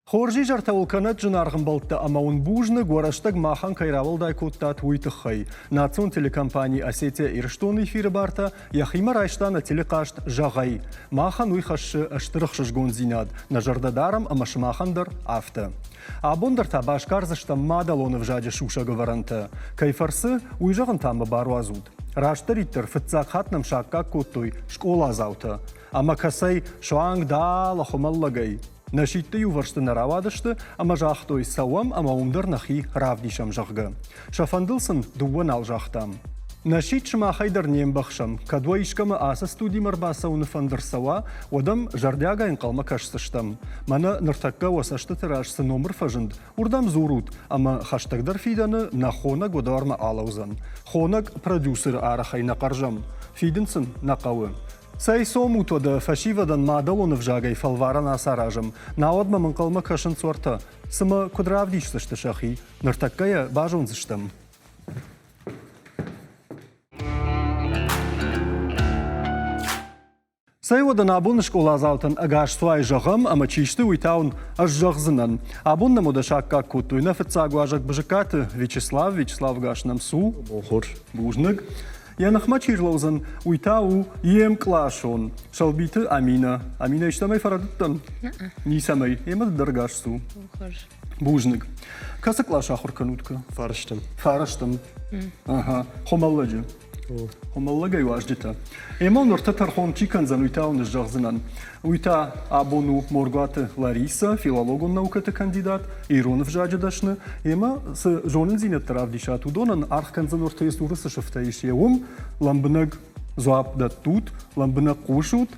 Хоржи жарта улканат жынарғын болтты, ама он бужны гуараштаг махан кайравалдай коттат уйтықхай. Национ телекомпания Осетия ирштон эфирі барта, яхима райштана телекашт жағай. Махан уйхашы аштырықшыш гонзинад, на жардадарам амашмахандар авто. Абондар та башкарзышта мадалоны в жаде шуша говоранта. Кайфарсы уйжағын тамы бару азуд. Раштариттер фытцак хатнам шакка коттой школа азаута. Ама касай шуанг дала хумаллагай. Нашитты юваршты наравадышты, ама жахтой сауам, ама умдар нахи равдишам жахга. Шафандылсын дуан ал жахтам. Нашит шма хайдар нембахшам, кадва ишкама аса студий марбаса уныфандыр сауа, одам жардяга инқалма кашсыштам. Мана ныртакка васашты тирашсы номер фажынд, урдам зурут, ама хаштагдар фиданы на хонаг одаварма алаузан. Хонаг продюсер арахай нақаржам, фидынсын нақауы. Сай сомутода фашивадан мадалоны в жагай фалвара на саражам. Наодма манкалма кашын цорта. Сама кудравдишсышты шахи. Нартаккая бажунзыштам. Сай водан абун школа азалтын агаш суай жағым, ама чишты уйтаун аж жағзынан. Абун намуда шакка кутуйна фыцагу ажак бжакаты Вячеслав гашнам су. Охор. Бужнык. Янахма чирлаузан уйтау ем клашон. Шалбиты Амина. Амина иштамай фарадыттан? Нисамай. Емад даргашсу. Бужнык. Касы клаш ахур канутка? Фарштам. Фарштам. Ага. Хомалладжы. Хомаллагай важдита. Емон орта тархон чиканзан уйтау нажжахзынан. Уйта абону Моргаты Лариса, филологон наукаты кандидат, Ирон в жаджадашны. Ема с жонын зинет таравдишат удонан архканзан орта есть урысы шафтаиш еум, ламбынаг зуап да тут, ламбынаг кушут,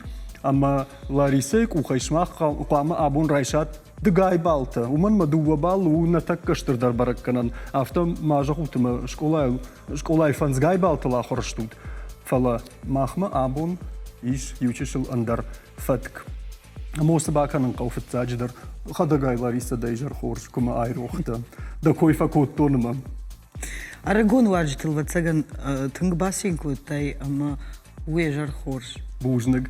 ама Ларисек ухайшмах қама абон райшат дыгай балта. Уман мадува балу на так каштырдар баракканан. Авто мажах утыма школай фанзгай балта лахорштут. Фала махма абон иш ючишил андар фатк. Моса баканын қауфет задждар. Хадагай Лариса дайжар хорш кума айрохта. Да койфа коттоныма. Арагон варжтыл ватсаган тынгбасинку тай ама уежар хорш. Бужнык.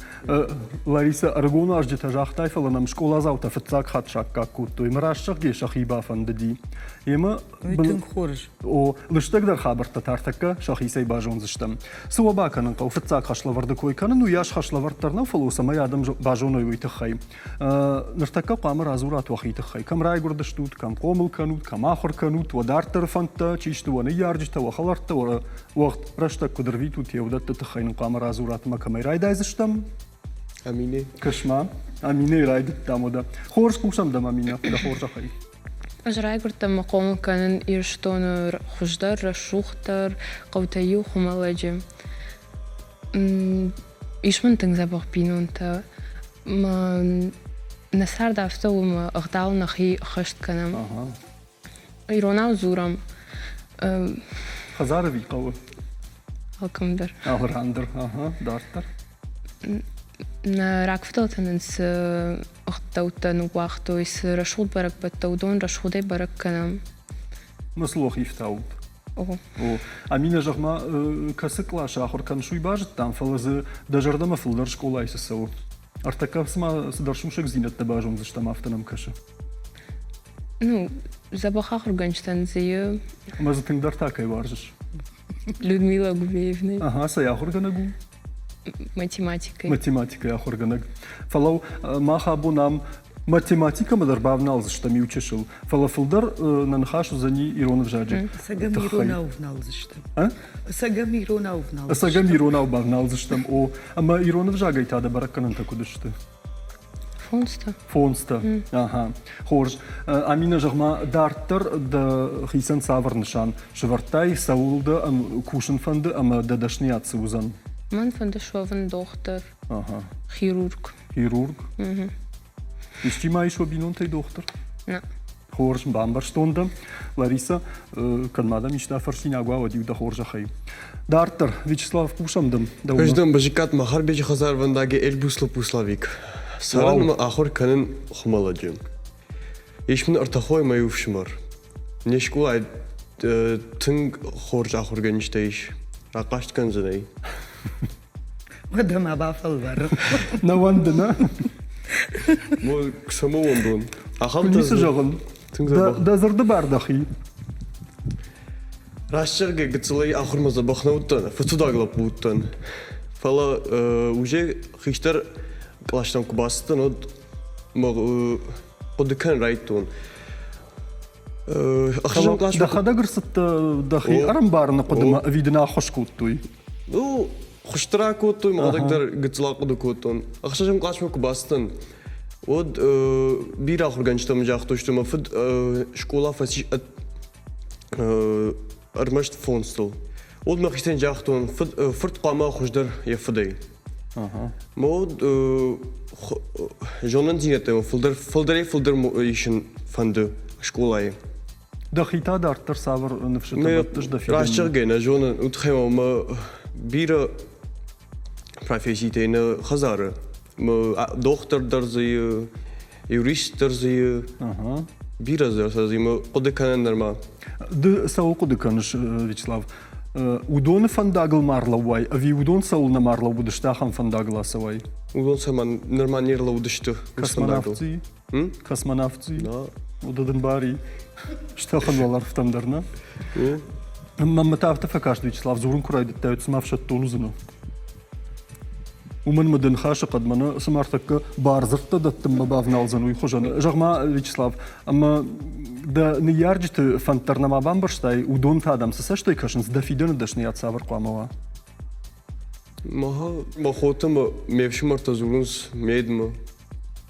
Лариса Арагон аждита жахтай фаланам школа заута фатцак хатшак как кутто. Им рашчах гешах ибафан дади. Ема Уйтын хорш. О лыштагдар хабарта тартакка шахисай бажонзыштам. Суа баканын қау фатцак хашлаварды койканын уяш хашлавардтарна фалусама ядам бажоной уйтахай. Ныртакка қамыр азурат вахитахай. Кам райгурдаштут, кам комыл канут, кам ахор канут, вадартар фанта, чишты ваны ярджита, вахаларта, вахт раштак кударвитут евдатта тахайнын қамыр азурат макамай райдайзыштам. Амине. Кашма. Амине райдыт тамода. Хорш кушам дам Амина, да хоржахай. Ажрайгурта мақом канын ирштонур хуждар рашухтар қаутаю хумаладжи. Ишман тыңзабақ бинунта. Насар дафтаума ағдау нахи хашт канам. Иронау зурам. Хазарави қауы. Алкамдар. Ағырандыр. Дартар. На ракфталтанын с охтаутан уахтой с рашуд барак баттаудон рашудай барак канам. Маслох ифтаут. О. Амина жахма касыкла шахор каншуй бажыт там фалазы дажардама фылдар школа айсысау. Артака сма сыдаршумшек зинет табажом заштам автонам каша. Ну, забахах органчтан зие. Мазы тыңдар такай варжыш. Людмила Губеевна. Ага, саях органагу. Математикой. Математика ях органаг. Фалау маха абонам математика мадарбавнал заштами учишил. Фалафылдар нанхашу за ни Ирон в жаджи. Сагам Иронау внал заштам. Сагам Иронау внал. Сагам Иронау бавнал заштам. О, ама Ирон в жагай тада баракканан такудышты. Фонста. Фонста. Ага. Хорж. Амина жахма дартер да хисан саварнышан. Швартай саулда кушен фанды ама дадашният узан. Man van de schoven dochter. Ага. Chirurg. Chirurg. Is die maar zo binnen te dochter? Ja. Horsch bambar stonden. Larissa kan madam is daar voorzien agua die de horja gij. Darter Вячеслав Пушамдам. Каждым бажикат махар бечи хазар вандаге эльбусло пуславик. Саран ахор канын хумаладжим. Ишмин артахой маю вшмар. Нешкулай тынг хорж ахор ганштейш. Рақашт канзанай. Мадам абафал бар. На вандана. Мо само вондон. Күнесі жағын. Да зырды бардахи. Рашчырге гыцылай ахырмаза бахнауттан, фатудаглап буттан. Фала уже хиштар клаштан кубастан од одыкан райтон. Ахшам клаш. Да хада гырсытты дахи арам барына қодыма видина хош куттуй. Ну, хуштара куттуй, мадагдар гыцыла коды куттун. Ахшам клашма кубастан. Од бир ахырганчтам жақтоштума фыд школа фасиш армашт фонстыл. Од махистен жақтон фырт қама хуждар ефыдай. Мод жонан зинетем фылдар ишин фанды школай. Да хита да артар савар нефшета баттыш да филин. Рашчыргена жонан утхема ма бира профессийтейна хазары. Ма доктор дарзы, юрист дарзы, бира дарзы, ма кодеканен дарма. Да сау кодеканыш, Вячеслав. Удон фандагл марлауай, а ви удон саул на марлау будыштахан фандагла савай. Удон саман норманирла удышты. Космонавтцы. Космонавтцы. Да. Удадын бари. Штахан валар в тамдарна. Мамма тавта факаш Вячеслав зурун курайды тәут смавшат тонузыну. Уман мадын хаша қадмана самартакка барзыртта даттым мабавналзану и хожаны. Жағма Вячеслав, ама да не ярджите фантарнама бамбарштай удон тадам сасаштай кашынс да фиден дашны ятсавар қуамава. Махотама мевшимарта зурунс медма.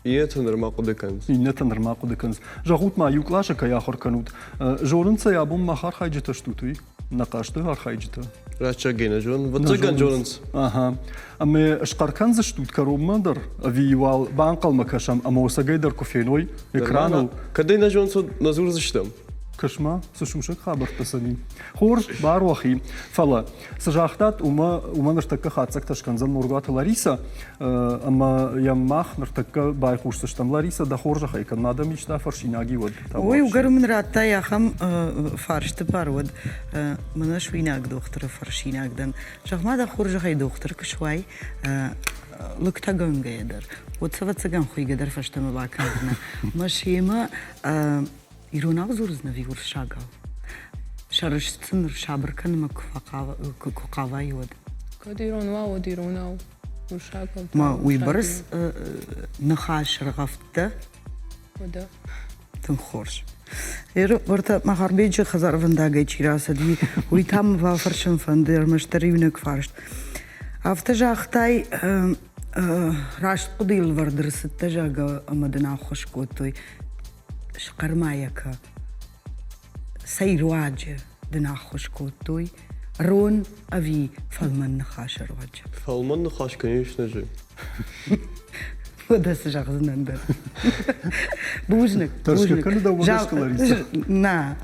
Инета норма кодеканс. Инета норма кодеканс. Жағут ма юклаша кая хорканут. Жорынца ябум махар хайджета штутуй. Накашты архайджета. Рачагена жон, ватсаган жонс. Ага. Аме шкаркан за штут коробмадар. Виюал банкал макашам, ама осагайдар кофейной экранул. Кадай на жонс назур заштам. Кашма, сушушек хабарта сани. Хорж барвахи. Фала. Сажахтат ума нартака хатсак ташканзан мургата Лариса. Ама яммах нартака байхуш саштам Лариса да хоржа хайкан надо мечта фаршинаги вот. Ой, угармын ратта яхам фаршты парвод. Мына швинаг доктора фаршинагдан. Жахма да хоржа хай доктор кшвай. Лыктаган гайдар. Вот саватсаган хуйгадар фаштама баканна. Машима Иронал зурзна вигур шагал. Шарышцын шабыркан ма кукава йод. Кад иронвал, од иронал. Шагал. Ма уйбарс нахаш ргафта. Да. Тын хорш. Орта махарбеджи хазарвандага чирасади. Уйтам ва фаршын фандер маштаривнек фаршт. Автажахтай рашт кудил вардырсыт тажага амадына хошкотой. Шкармаяка сайруаджа дына хошкотой рон ави фалман нахаш руаджа. Фалман нахаш, конечно же. Вода сажахзнанда. Бужник. Таршка каны да умагашка Лариса. На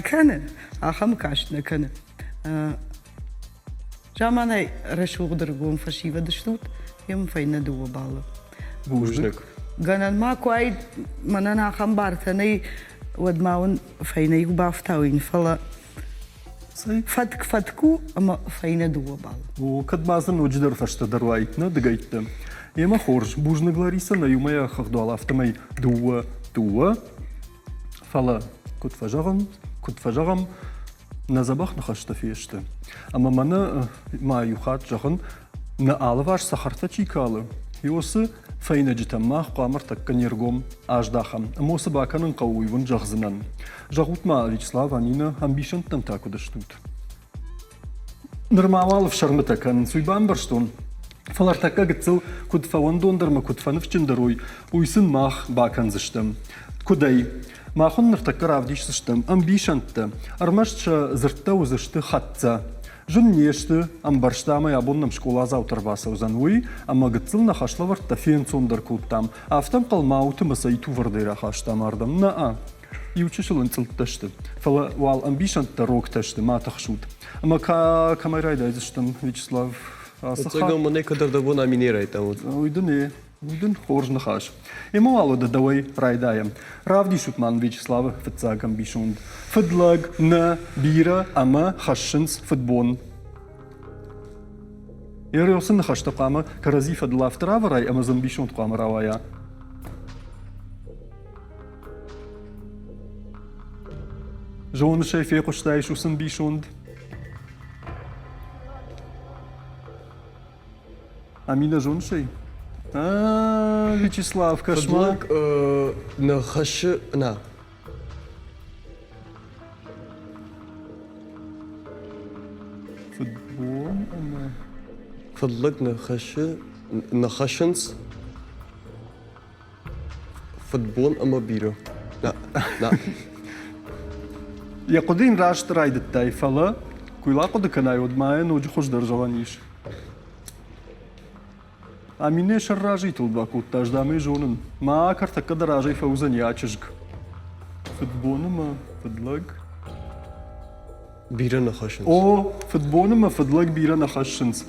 каны, ахам каш на каны. Жаманай рашугдыр гон фашива дыштут, ем файна дуа бала. Бужник. Ганан ما كوايد منانا خمبارتني ود ماون فينا يبافتاوين فلا فتكو أما فينا دوا بال. وكد مازن وجدر فشتا دروايتنا دقايتنا. يما خورج بوجنا Лариса на юмая خخدو автомай دوا فلا كنت فجغم نزبخ نخشت فيشتا. أما منا ما يخات جغن نعالواش سخرتا چيكالا. يوسي فاينة جتماخ قامر تكنيرغوم أجداخم موسى باكنن قويون جغزنن جغوت ما Вячеслав Анина амбишен тантаку даштут нормал в шарматакан суйбан барштон фалартака гцел куд фавандон дарма куд фанфчин дарой уйсын мах бакан заштам кудай махун нартака равдиш заштам амбишентта армашча зыртта узышты хатца Жын нешті, амбарштамай абонным школа зауытырбасы ұзануй, ама гыцыл нахашлавар тафен сондар култтам. Афтам қалмауты масайту вардайра хаштамардам. На-а. И учишылын цылтташты. Фала вал амбишантта рокташты, матахшут. Ама камайрайда айзыштым, Вячеслав. Цыгам мане кадар да бон аминирайта. Ойды не. Уйдын хорж нахаш. Ему ало да давай райдаем. Равди шутман Вячеслава фыцагам бишунд. Фыдлаг на бира ама хашшынс фытбон. Ерёсын нахашта қама карази фыдлав траварай ама зан бишунд қама равая. Жон шефе куштайш усын бишонд. Амина жон шей. Вячеслав, кошмар. فضلك نخش نا Футбол. فضلك نخشنس فضبون أما بيرو لا Якодин рашт райдет тай фала. Куйлако да канай од мае, но джи хош държаваниш. Амине шарражи тулба куттаж даме жонын. Ма картака да ражай фаузан ячыжг. Футболны ма фыдлаг. بيرو نخشنس О, футболны ма фыдлаг бира на хашшынс.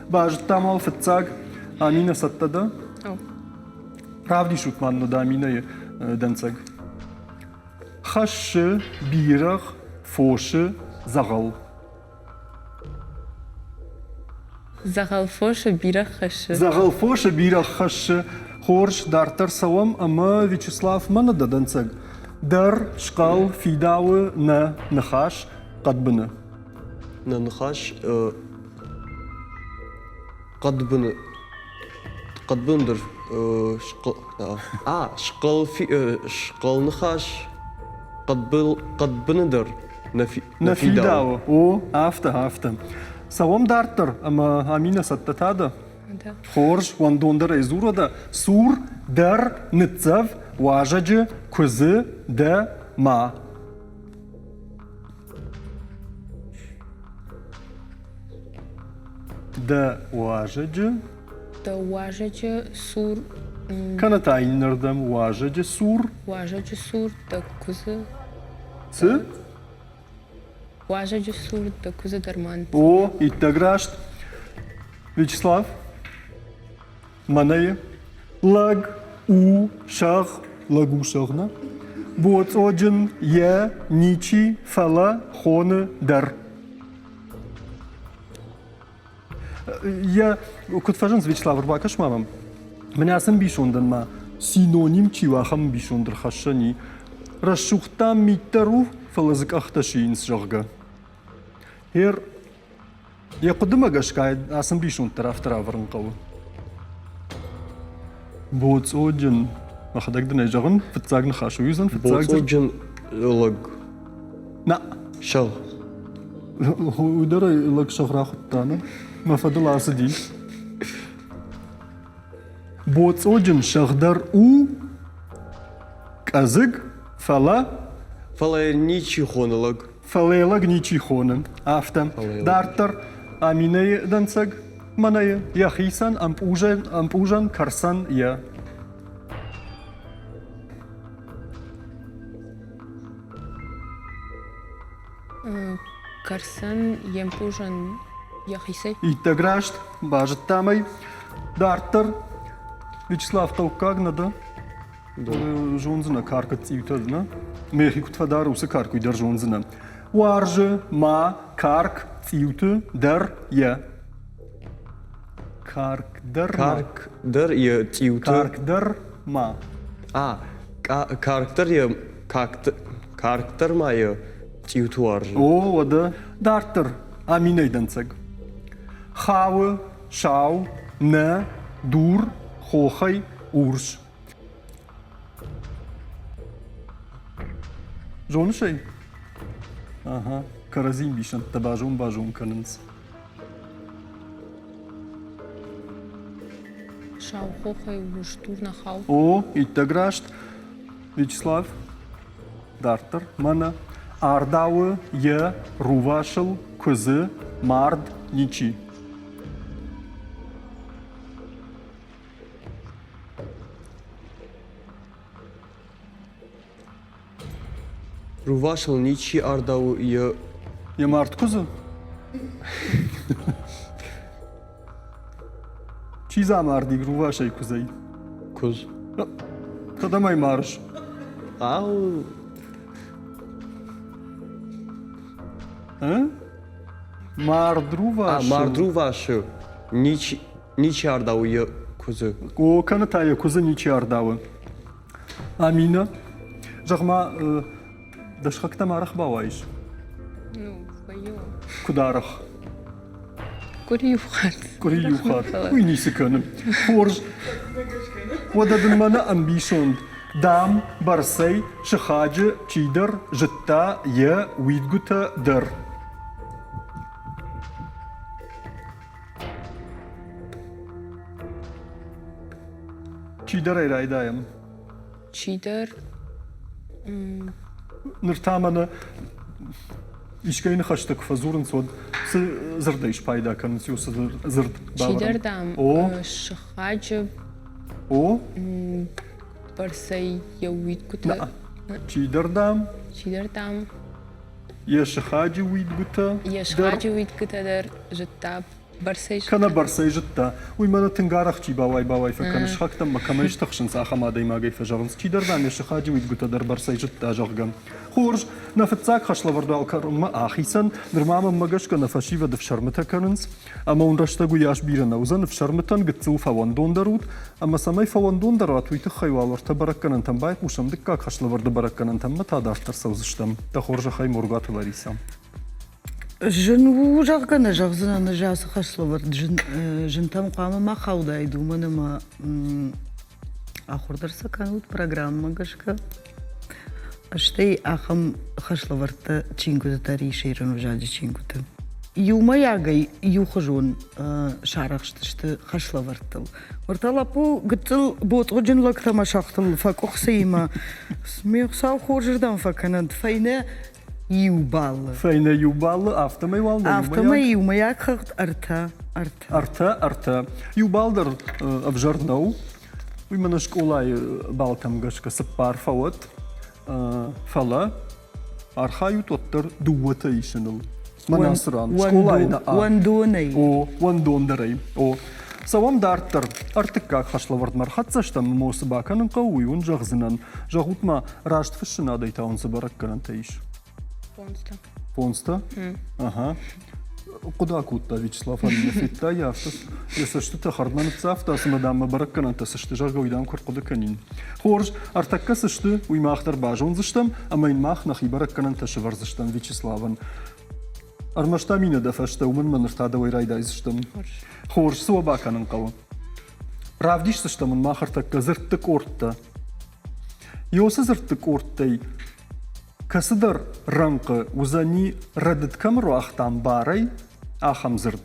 Бажы тамал фытцаг. Амина саттада. О. Правди шутманно да амина дэнцаг. Хашшы, бирах, фошы, загал. Загалфошы бирахашы. Загал фошы, бирах, хашшы. Хорш, дартар савам, ама Вячеслав мана да дэнцаг. Дар, шкал, фидауы, на, нахаш, кадбыны. نخش قد بندر شقل شقل في شقل نخش قد بندر На фидауы. О, афта. Савам дартар, ама амина саттатада. Да. Хорш, вандондара изурада. Сур, дар, ныцав, важаджы, кузы, да, ма. Да, важаджы. Да важаджы сур. Канатайнердам важаджы, сур. Важаджы сур. Да кузы. Сы? Важаджы сур. Да кузы дарман. О, иттаграшт. Вячеслав. Манае. Лаг, у, шах, лагу шахна. Вот один, я, ничи, фала, хоны, дар. Я кутфажын Вячеслав Рбакаш мамам. Менясын бишондын ма синоним чивахам бишондыр хашани. Расшухтам миттару фалазык ахташиинс жагга. Хер я кудымагашкай асын бишонд тарафтара варынкавы. Вот один. Ахадагдын айжагын фытсагны хашу юзан фытсагны. بوتوجن لق На. شل Ударай лак шахрахуттана. Мафадыл асыди. Вот один шахдар у казык фала فلا نيشي خون لق фалелаг ничихонен. Афтам. Фалелаг. Дартар аминей данцаг манае. Яхисан ампужан карсан я. Карсан емпужан яхисей. Иттаграшт бажет тамай. Дартар Вячеслав Таукагнада. Жонзына каркат цивтадна. Мехикут фадар усы карку идар жонзына. Варжы, ма, карк, цивты, дар, я. Карк, дар, ма. كارك در يا تيوتر Карк, дар, ма. كاركتر يا كاركتر ما يا تيوتوار О, ода. Дартар аминей данцаг. Хавы, шау, не, дур, хохай, урш. Жоншей? Ага, каразин бишан, бажун канынс. Шау хохай уштур нахау. О, иттаграшт. Вячеслав. Дартар, мана. Ардауы, е, рувашыл, кызы, мард, ничи. رواشل نيشي أرداو يا Я мард кузы? Чиза мардик, рувашай кузай. كوز Кадамай марш. أو А? Мард рувашыл. ماردرو واشو نيشي أرداو يا كوز О, канатая кузы ничи ардауы. Амина. Жахма Даш как тамарах бавайш. Ну, вою. Кударах. Курюхат. Курiyuxat. Uynisi kanım. Forj. Wadadın mana ambition. Dam, barsay, şıxacı, çiğdir, jıtta, ya, uydguta, dır. Çiğdir ayraydayım. Чидер. Nırtamana işkayını xaştık fazurun sod. Zırda iş payda kanıs yosa zırd. Чидер дам. О. Шахаджа. O, Барсай яуит кута. çiğdir dam, Чидер дам. ya şıxacı, uydguta, Я шахаджа уит кутадар. Жта. Барсай. Kana barsay jıtta. Uymana tıngaraq çi baway fakan şxaktam makama iştaxşın saxama daymagay fajarns çiderdan ya şıxacı uydguta dar barsay jıtta jagam. Xorj nafatsak xaşlavarda alkarma axisan nirmama magaşka nafashiva dfşarmata kanıns ama unraştagu yaş birana uzan dfşarmatan gıtsu favandon darut ama samay favandon darat uytu xayvalorta barakkanan tambay quşamdıkka xaşlavarda barakkanan tamma tadartar savzıştam. Ta xorja xay morgatularisam. Жын жағғана жағзынаны жасы қашылы жынтам қамыма қаудайды уманыма ақырдарса канут программа гашка аштай ақым қашылы чингуды тари шейрыну жады чингуды Юма ягай юхажун шарақшты қашылы варттыл Варталапу гыттыл ботғы жынлық тамашақтыл факуқ сейма смеқсау қоржырдан факанант файны Юбаллы. Файна юбаллы, автомай вална. Автомай юмаяк хақт Арта. Юбалдар авжарнау. Уймана школай балтам гашка саппар фават. Фала. Архаю тоттар дувата ишенул. Манасран. Школайна а. Вандонай. О, вандондарай. О. Савам дартар. Артыкка хашлавард мархатсаштам мосы баканын қауи он жағзынан. Жағутма рашт фышына дайта он забаракканан таиш. Понста? Ага. Куда кутта Вячеслав Аннафитта яфтас. Если что-то хардман цафта, мадам баракканан тасышты жага уйдам куркуда канин. Хорж артакка сышты уймахтар бажон зыштам, а майнмах нахи баракканан ташывар зыштам Вячеславан. Армашта мина дафашта уман маныртада уйрайдай зыштам. Хорж суа баканан кава. Правдиш зыштамын махартакка зырттык ортта. Йосы зырттык орттай. Касыдар ранқы узани радыткамру ахтан барай ахам зырд.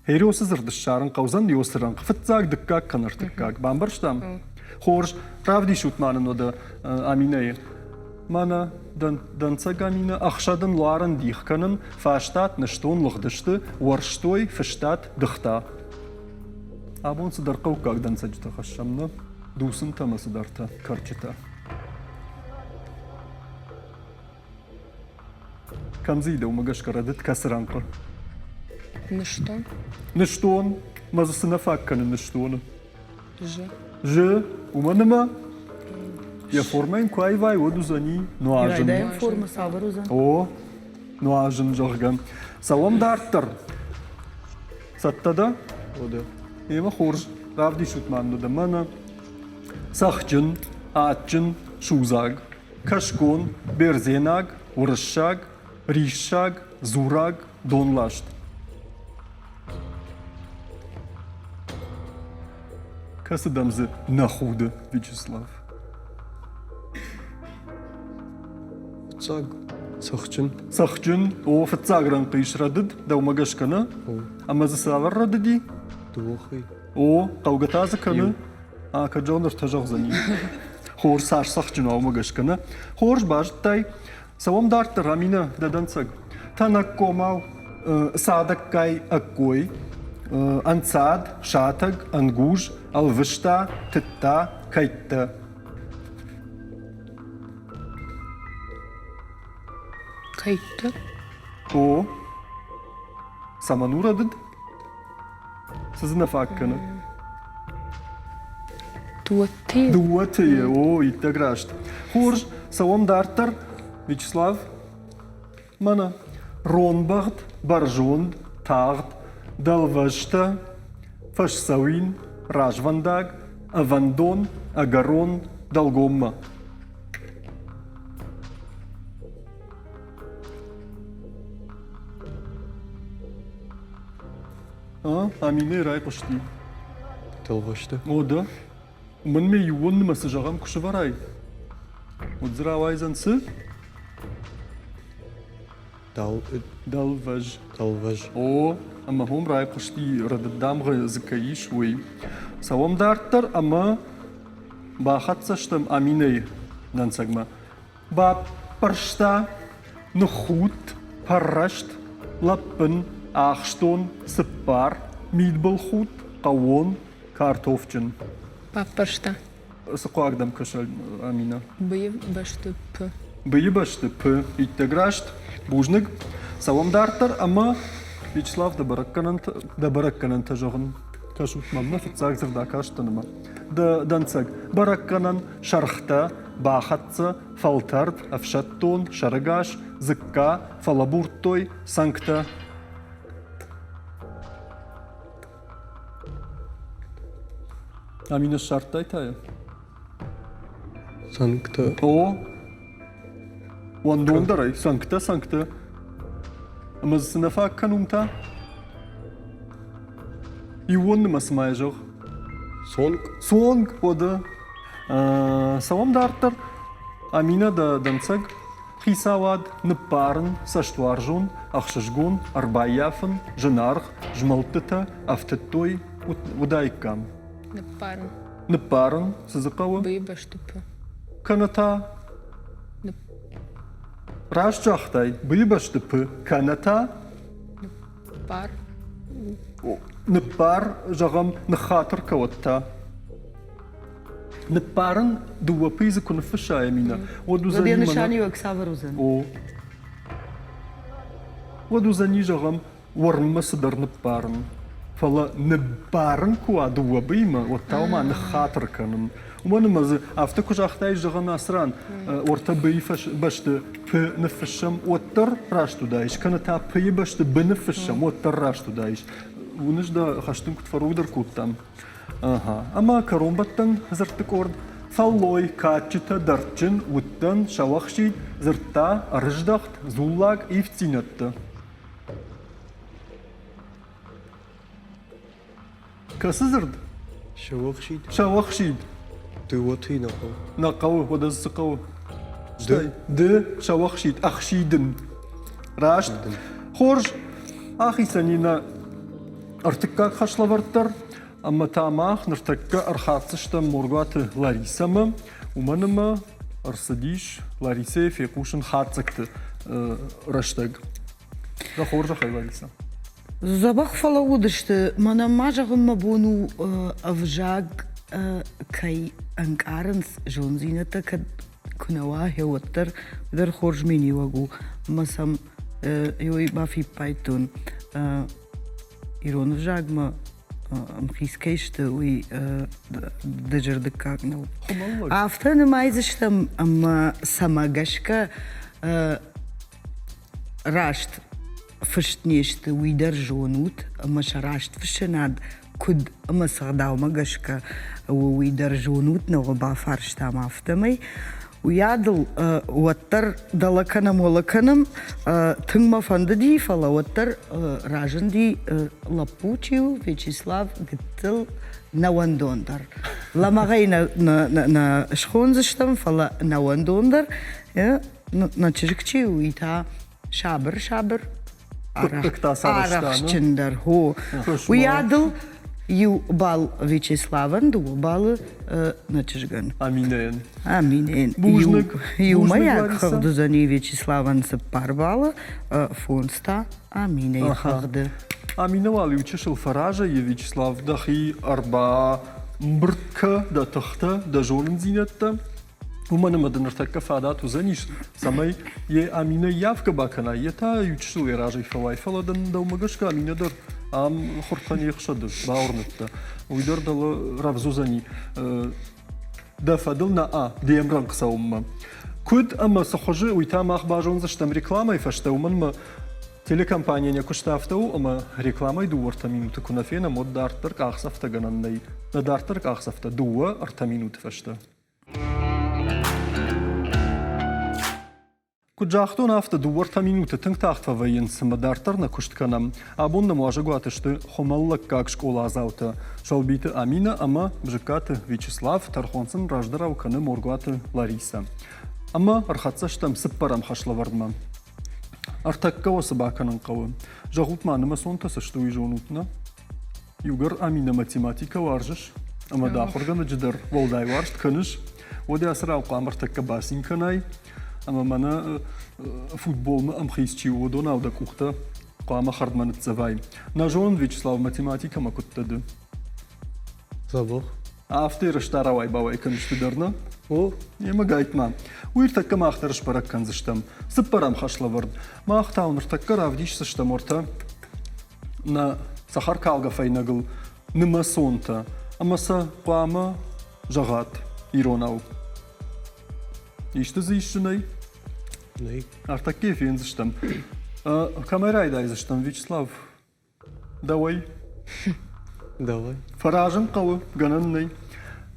Хериосы зырды шарын қаузан йосы ранқы фытзаг дыккак каныртыккак. Бамбарштам. Хорж правди шутманын ода аминай. Мана данцаг амина ахшадан луаран дихканын фаштат наштон лыхдышты уарштой фаштат дыхта. Абон сыдар қаукак данцаджта хашамна дусын тамасы дарта карчыта. Камзида умагашка радыт касранка. Ныштон. Ныштон, мазасына факканы ныштоны. Ж. Уманыма. Я формаин куайвай оду зани нуажын. Ирайдаем форма саварузан. О, нуажын жағган. Салам дарттар. Саттада? Ода. Ема хорж, равди шутманну да мана. Сахчын, атчын, шузаг. Кашкон, берзенаг, урышшаг. Ришаг, зураг, донлашт. Касыдамзы нахуды, Вячеслав. Цаг. Сахчын. Сахчын, о, фацагран қишрадыд, да умагашкана. Амазы саваррадыди. Дуохай. О, қаугатазы каны. А, каджоныр тажағзани. Хор саш сахчын умагашкана. Хорж бажтай. Савам дартар амина даданцаг. Танак комау садаккай аккой. Ансад, шатаг, ангуж, алвышта, тытта, кайтта. Кайтта. О. Саманурадыд. Сызына факканы. Дуатты. Дуатые, о, иттаграшт. Хорж, савам дартар. Вячеслав, мана, ронбағд, баржонд, тағд, далвашта, фашсауин, ражвандаг, авандон, агарон, далгомма. Амина рай пошти. Талвашты. О, да. Мен ме юон масажагам кушварай. Удзравайзансы далваж. Талваж. О, ама хом рай пошти раддам закаиш уй. Савам дартар ама бахатсаштам аминей нансагма. Ба паршта нухут парашт лаппен ахштон сыппар мидбалхут кавон картофчен. Паппашта. Сақуагдам кашал амина. Быйы башты п. Быйы башты п. Иттеграшт бужник. Савам дартар ама Вячеслав да баракканан тажогын. Кашут мамна фитсаг зырда каштаныма. Да данцаг баракканан шархта бахатца фалтарт афшаттон шарагаш зыкка фалабуртой санкта. Амина шарттай тая. Санкта. О. Вандондарай санкта. Ама снафа канумта. И вон масмайжог. Сонг ода. Савам дартар амина да данцаг хисавад напарн саштваржун ахшашгун арбаяфн жанарх жмалтата автотой удайкам. Напарн сазакава Быйы башты п. каната рашчахтай быйбашты п каната Пар. напар жагам нахатыр каватта. Напарн дуа пиза кунфаша амина. ودي نشاني وكسافر وزن. О. ودوزани жагам ورم صدر نبارن. فلا نبارن كوا دوا بيما وتاوما نخاطر كانن. ومن مز افتكو جاختاي جغم اسران ورتبي فش بشت ب نفشم وتر راشتو دايش كانت بي بشت بنفشم وتر راشتو دايش ونجدا خشتن كنت فرودر كوتام. Ага. Ама каромбаттан зыртыкорд фаллой качыта дарчын уттан шавахши зырта арыждахт зуллаг ивцинатты. Касы зырд? Шавахшид. Шавахшид. Ты вот и нахал. Нақауы, одаз сықауы. Ды шавахшид, ахшидын. Рашт. Хорж, ахисанина артыкка хашлаварттар. Ама тамах ныртакка архатсышта моргаты Ларисама, уманыма арсадиш Ларисе фекушын хатсакты раштаг. Да хоржа хай Лариса. Забах фала удышты, мана мажағым мабону авжаг кай анкарынс жонзината кунава хеуаттар дар хорж мени вагу масам йой бафи пайтон ирон вжагма мхискеште уи дъжърдък кагнал. Афта не май защитам ама самагашка рашт фъщнеща уи държонут ама шарашт фъщенад куд ама сагдал магашка уи държонут на оба фарштам афтамай. Уядл уаттар далаканам олаканам тънгма фандади фала уаттар ражанди лапучил Вячеслав гътъл на вандондар. Ламагай на шхонзащам фала на вандондар на чиркчи уита шабър арахчендар хо. Уядл ю бал Вячеславан ду бал на чижган. Аминен. Аминен. Ю маяк хагды зани Вячеславан се парбала фонста аминен хагды. Аминавали учешил фаража и Вячеслав дахи арба мбртка да тахта да жолен зинетта. Уманыма да ныртакка фадату заниш самай е амина явка бакана ета учешил яража и фалай фаладан да умагашка аминадар. Ам хуртани хшады баурнытта. Уйдар дала равзузани. Да фадыл на а демран ксаумма. Куд ама сахожи уйта мах бажон заштам рекламой фаштауманма телекомпания не куштафтау ама рекламой дуарта минуты кунафена мод дартар кахсафта ганандай. На дартар кахсафта дуа арта минуты фашта. Куджахтон авто дуворта минуты тынг тахтва вайын самадартар на куштканам. Абон на може гуатышты хомаллак как школа азаута. Шалбиты Амина, ама бжикаты Вячеслав, тархонсын раждарау каны моргуаты Лариса. Ама архатсаштам сыппарам хашлавардма. Артакка осы баканын қауы. Жағутманыма сонта сыштуи жонутна. Югар Амина математика варжыш. Ама дахырганы жыдар волдай варшт кыныш. Оде асырау қамыртакка басин канай. Ама мана футболны амхисчи одон ауда кухта қама хардманыт завай. На жон Вячеслав математика макуттады. Забох. Афтер штаравай бавай кынышты дырна. О, Ема гайтма. Уиртакка махтарыш парак канзыштам. Сыппарам хашлавард. Махтауныртакка равдиш сыштам орта. На сахар калга файнагыл. Ныма сонта. Амаса қама жағат. Иронау. Ишты зыйшынай. nej. Артакке фензыштам. Камерайдай зыштам, Вячеслав. Давай. Давай. Фаражын қауы, ганыннай.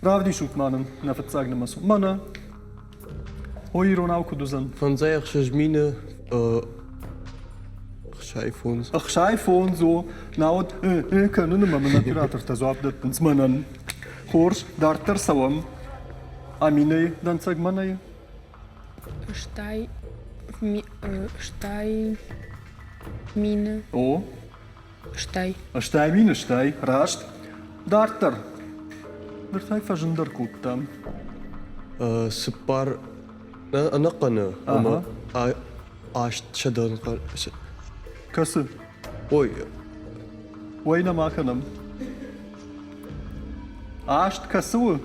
Равдиш утманым, нафатсагнамасу. Мана. Ой, Иронау кудузан. Van zij gesmine schijfons. Ach, schijfoon zo. Nou, kunnen we maar natuurlijk te zo op dat punt mannen. Hoors, daar ter sawam. Amine, dan zeg manne. Штай, штай, мine, Oh, штай. stij mine stij, raast. Daar ter. Daar zijn vazender goed dan. Separ. Anakana. Aha. Aast shadan. Kası. Oy. Oyna makanım. Aşt kası.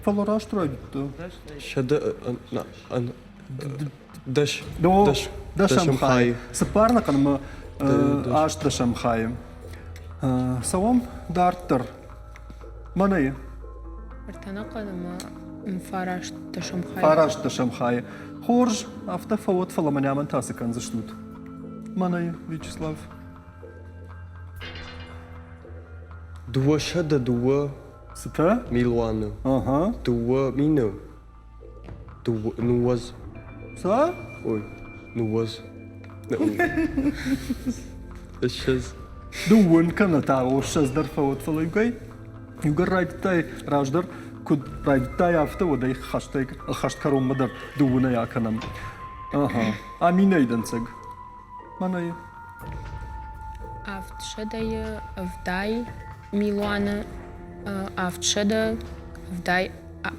Faloraş turaydı. Shada. Dash. Do, Dash. дашам хай. Сапарна канма аш дашам хай. Савам дартер. Манай. Артана қадама фараш ташамхай. Фараш дашам хай. Хорж авто фавот фаламаняман тасы канзыштут. Манай, Вячеслав. Dua shada dua Сыта? milwana. Ага. Dua mino. Dua nuwas. Са? Oy. Nuwas. Ишез. Дуун каната ошаз дар фавот фалайгай. Югар райдтай раждар куд райдтай авто водай хаштаг хашт каром мадар дууна яканам. Ага. Аминайдан цаг. Манай. Автшедая, вдай, Милуана, автшеда, вдай,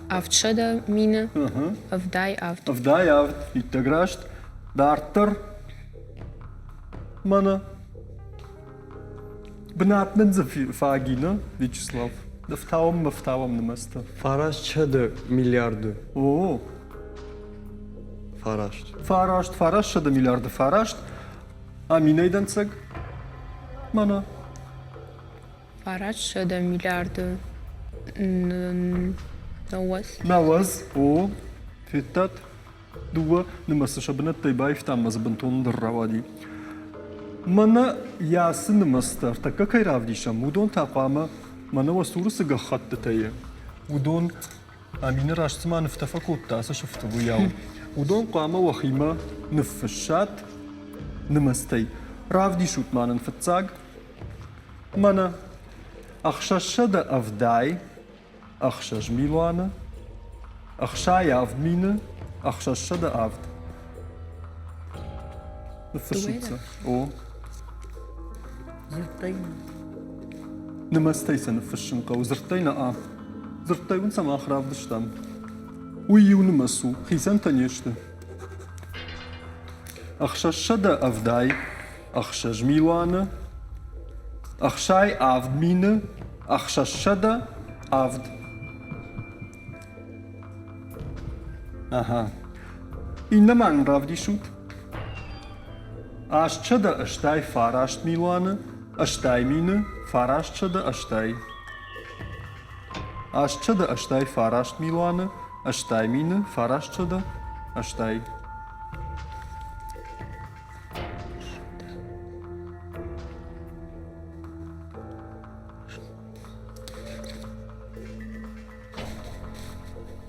автшеда, мine, Ага. вдай, авт. Авдай авт иттаграшт. Дартер. Мана. Бнатнен за фагина, Вячеслав. Да втавам на места. Faraş çadı milyardı. О, Faraş. фарашт шада милиарда фарашт. Аминайдан цаг. Мана. Фараш шеда миллиарды. Науаз. Наваз. О, фитат. Дуа нымасы шабынат тайбай фтаммаз бантон дырравади. Мана ясы нымастар. Така кайравдишам. Удон тaqama. Мана васурысы гахатты тайы. Удон Амина рашцма нфтафакут таса шуфту буяу. Удон قama وخيمة نفشات نمستي. Равди шутманын фтцаг. Мана Ахшашада авдай. Ахшаш милуана. Ахшай авдмина. Ахшашада авд. Нфшутса. О. Зыртайна. Нмастайса нфшынqa. Зыртайна а. Зыртайун сама ахравдыштам. Уйюны масу. Хисан танешты. Ахшашада авдай. Ахшаш милуана. Ахшай авдмина. Ахшашада авд. Ага. Иннаман равдишут. Ашчада аштай фарашт милуана. Аштай мина. Фарашчада аштай. Ашчада аштай фарашт милуана. Аштай мина. Фарашчада аштай.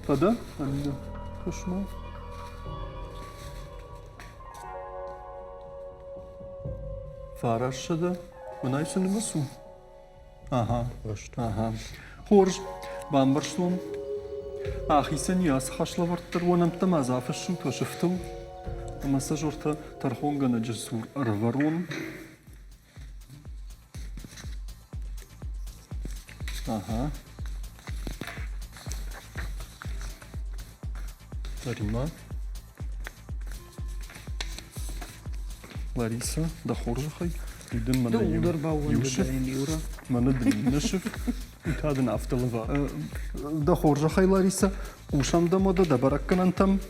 Тогда, Амина, пошла. Фарашыды. Мына исіні мұсу? Ага. Хорж, бамбаршлун. Ахисэн яс хашлаварттыр, онамта мазафышу тошыфтыл. Амаса жорта тархонгана жесур арварун. Ага. Рима. Лариса, да хоржахай. Үйден мана Долдар бауынды дайын юра. Мана дынышыф. Үйтадын автылыва. Да хоржахай Лариса. Ушамда мода да баракканантам.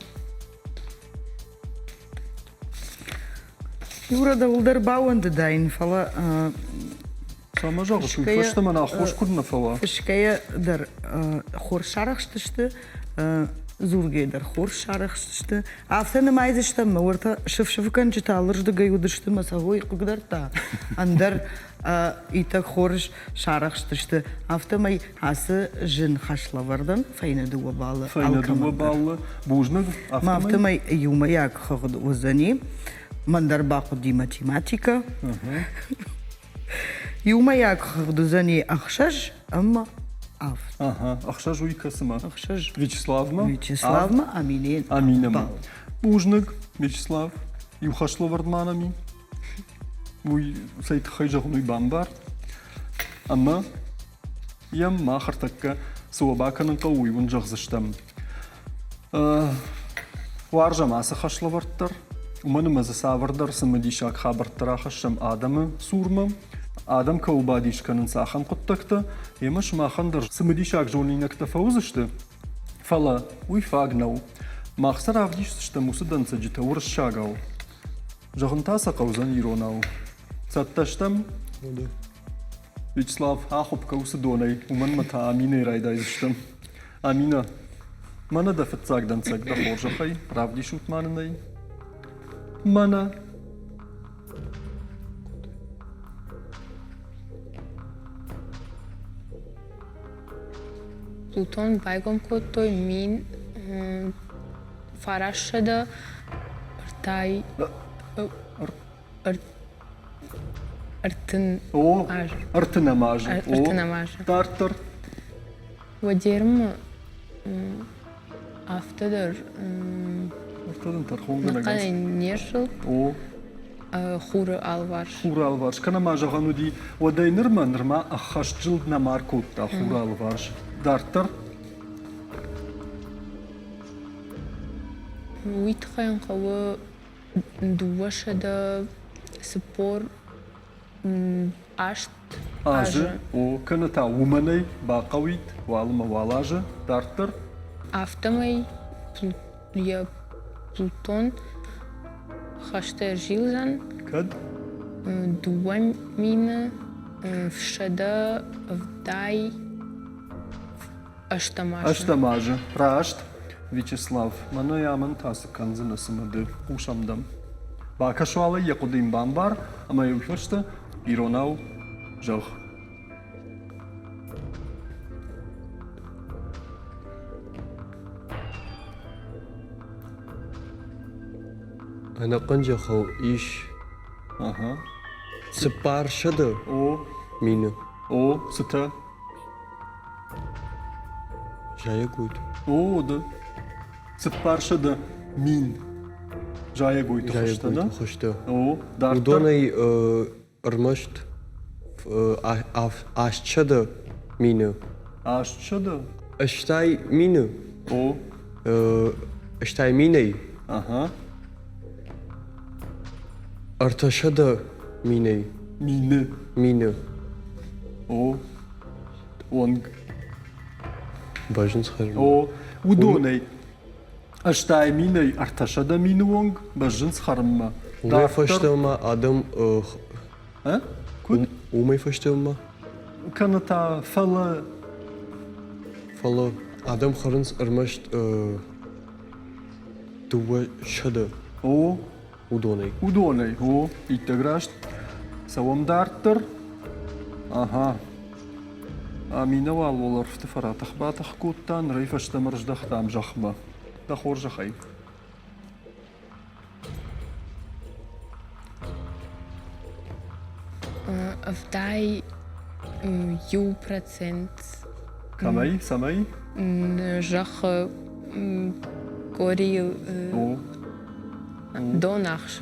Юра долдар бауынды дайын фала. Сама жағыш, үйфашты мана хош күрні фала. Фішкая дар хор шарақштышты. Зургейдер хор шарақштышты. Афтаны майзышты, мөрті шыф-шыфыкан жыталыржды гайудышты масағой қығдарта. Андар итак хорш шарақштышты. Афтамай асы жын хашлавардан, файны дуа балы. Файна дуа балы. Бужныг Мафтамай юмаяк хығды озани. Мандар бақуди математика. Юмаяк хығды зани ақшаш, амма аф. Ага, ақша жуйкасыма. Ақшаш. Вячеславма. Вячеславма, Аминен. Аминама. Бужныг, Вячеслав. Юхашлавардманами. Уй сайт хайжағынуй бамбар. Ама ям махартакка суабаканын қауыйвын жағзыштам. Варжам асы хашлавардтар. Уманымызы савардар сымыдишак хабарттыра хашам адамы сурма. Адам каубадишканын сахан құттақты. Емаш махандар сымыдишак жолинакта фаузышты. Фала уй фагнау. Махсар авдишсышты мусыданца жита уршагау. Жағынтаса қаузан иронау. Сатташтам. Вячеслав ахуп каусы донай. Уман мата Амина райдайзыштым. Амина. Мана да фытсагдан цагда хоржахай. Правдиш утманынай. Мана. Плутон байгом той мин фарашыды ыртай ыртын О, аж. артынамажы. Артынамажы. Тартыр. Вадерім автодыр Артыдан тархонгана нақай нешіл О, хуры алвар. хуралварш. Канамажа ғануди. Одай нырма ахаш жылд намаркутта хуралварш. Дартыр. Уитхайын қауы дуашыды спор ашт Ажы. О, каната уманай бақауит. Валыма валажы. Дартыр. Автомай Плутон хаштер жилзан Кад. дуа мина вшада вдай аштамаша. Аштамажы. Рашт. Вячеслав. Мана яман тасы канзына сымады. Ушамдам. Бақашуалы яқудым бамбар. Ама юфашты иронау жақ. Ана қанжа қау иш Ага. сыпаршыды О, мені. о, сыта. Жая көйді. О, да. Сыпаршыды мин. Жая гойты Жая хошты, да? көйді қошты. О, дартыр. Удонай ырмышт ашчыды мені. Ашчыды. Аштай мені. О, Аштай мені. ага. Арташыды мені. Мины. Мені. О, онг. Бажын сқарым. О, удонай. Аштай минай арташада мины онг. Бажын схарымма. Умай фаштылма адам А? Куд? умай фаштылма. Каната фала. Фало адам харынс ырмышт дуа шыды О, удонай. удонай. О, иттеграшт. Савам дартыр. Ага. Амина вал олар фтифаратах батах куттан рейфашта мырждахтам жахма. Да хор жахай. вдай %. Камай, самай. Жах гори О, донахш.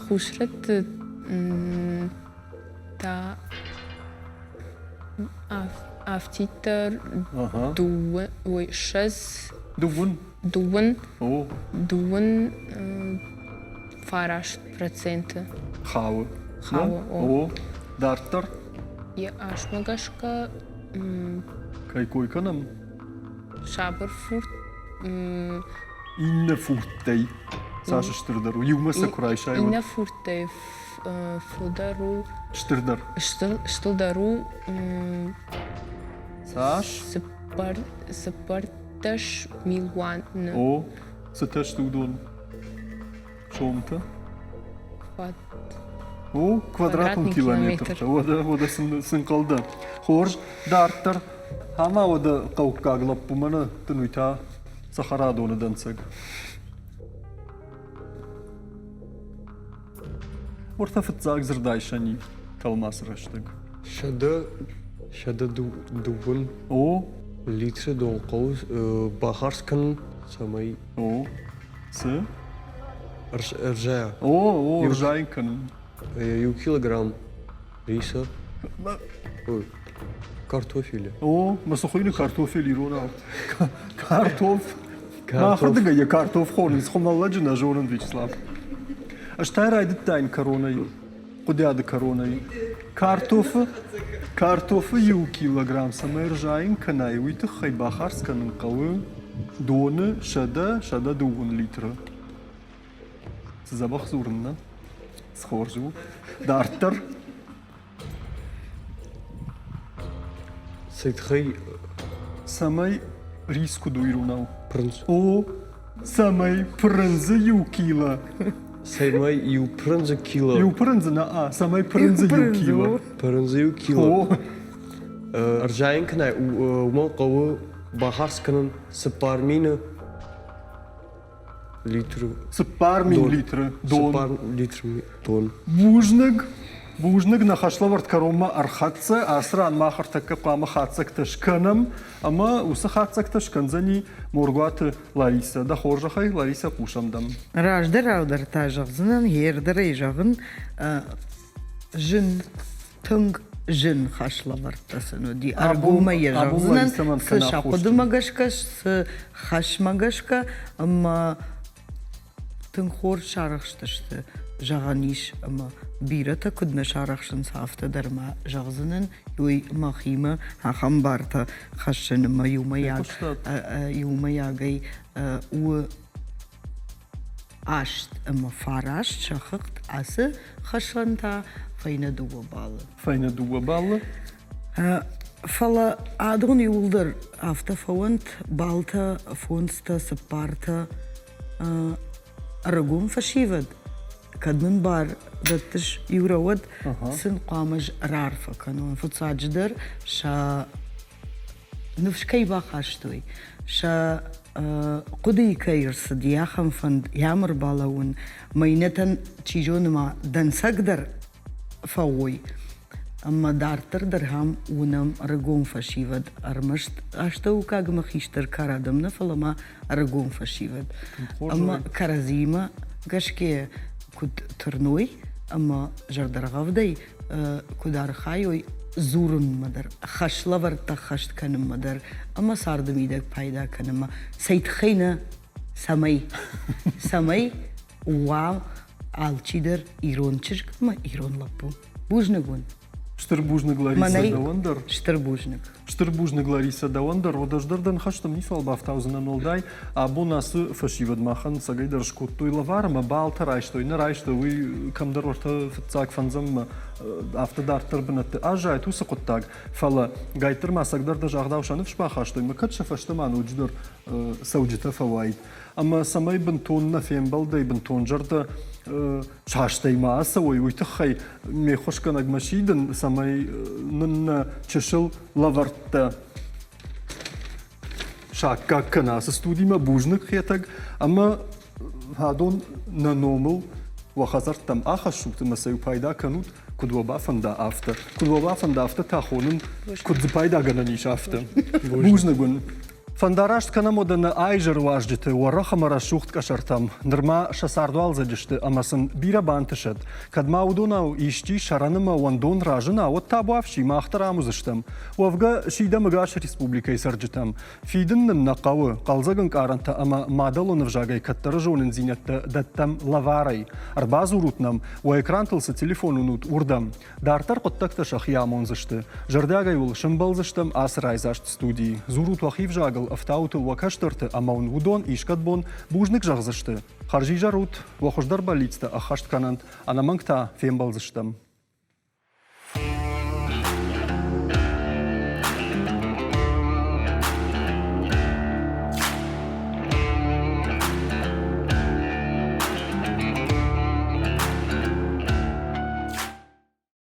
Хушрет та автитер ага. дуен, ой, шез Дувун. дуен, О, дуен фараш %. хау. Хау, О, дартер. И ашмагашка Кайкой канам. шаберфурт Инне фуртей. Саша штырдару. Юма сакурайшай. инна фурте фудару Штырдар. штылдару Саш. сапарташ милуан О, саташ тудон. Шомта. хват. О, квадратный Квадратный километр. километр. Ода сынқалды. Хорж, дартер. Хама ода қауққағылап бұманы түнуйта сахарады оны дансаг. Орта фытзаг зырдайшани калмас раштаг. Шада дувун О, литр дон қауыз бахарскан самай о, сы. ржая. О, ржайкан. 1 килограмм риса. Ой, картофеля. О, масухойны картофель ирона. Картоф. Махырдыга я картоф хорн, схомалладжина жорын Вячеслав. А что райдет тайн короной? Куда до короной? Картофы 1 килограмм самай ржаин канай уйты хай бахарсканын кавы доны шада дувун литра. Забах зурна. Схоржу. Дартер. Сайтхай Самай риску дуйрунау. пранц. О, самай прынзы 1 кило. Саймай ю пранза кило. Ю прынзы на а, самай прынзы 1 кило. Пранза ю кило. О, Ржаин канай умал қауы бахарсканын сыпармины литр. сыпар мин литра. Дон. Сыпар литр тон. Бужныг нахашлаварт карома архатса, асран махар такка қама хатсак ташканам, ама усы хатсак ташканзани моргуаты Лариса. Да хоржахай Лариса пушамдам. Раждыр аудар тажығзынан ердір ежағын жын тың жын хашлавартасын өді. Аргума ежағзынан сы шақуды магашка, сы хаш магашка, ама тың хор шарықштышты. Жаған иш, ама бирата күдмі шарақшын сафты дарма жағзынан юй махима хахам барта хашшыныма юма ягай уы ашт, ама фарашт шақықт асы хашланта файна дуа балы. Файна дуа балы. Фала адон юлдар афта фауант балта фонста сапарта арагун фашивад. Кадмын бар даттыш юравад сын қамыж рарфа канон фуцадждар ша нуфшкай бахаштой ша قدي كيرس دياخم فند يامر بالاون مينتن تشيجون ما دن سقدر فوي أما دارتر درهم ونم رجوم فشيفد أرمشت أشتو كاج مخيشتر كارادمنا فلما رجوم فشيفد أما كرزيمة قشكي كود ترنوي أما جردر غفدي كودار خايوي زورن مدر خش لور تخشت كنم مدر أما ساردم إيدك بايدا كنما سيد خينا سمي واو алчидер ирончик ма ирон лапу бужнагун Штырбужник Лариса Давандер. Штырбужник Лариса Давандер. Одаждардан хаштам нифал бафтаузена нолдай. А бу нас фашивад махан сагайдар шкотту и лаварма балтар айшто и нарайшто ви камдар орта фцак фанзам автодартер бнат. Ажай ту сакоттаг. Фала гайтер масагдар да жагдавшаны фшбахашто. Макат шафаштаман удждор сауджита фавайд. Ама самай бентон на фембалда и бентон жарда شاشتای ما سوی وی تخی میخوش کنگ ماشیدن سمای نن چشل لورت شاکا کناس استودی ما بوجنک خیتگ اما هادون ننومل وخزرتم آخر شوبت مسیو پیدا کنود کد و بافنده افته کد و بافنده افته تا خونن کد پیدا گننیش افته بوز نگون فنداراشت کنم ودن آیجر واجدته و رخم را شوخت کشرتم نرما شساردوال زدشته اماسن بیرا بانتشد کد ما ودوناو ایشتی شرانم وندون راجنا و تابوافشی ما اخترامو زشتم وفقا شیده مگاش республикой سرجتم فیدن نقاوه قلزگن کارنتا اما مادلو نفجاگای کترجونن زینت دتم لواری اربازو روتنم و اکرانتلس تليفونو نوت وردم دارتر قطکتش اخیامون زشته جرداگای ولشم بلزشتم آسرایزاشت студии زورут وخیف جاگل افتاوت وکشترت اماون ودون ایشکت بوجنک جغزشته خرجی جارود و خوشدر بالیتست اخشت کنند انا منگتا فیم بلزشتم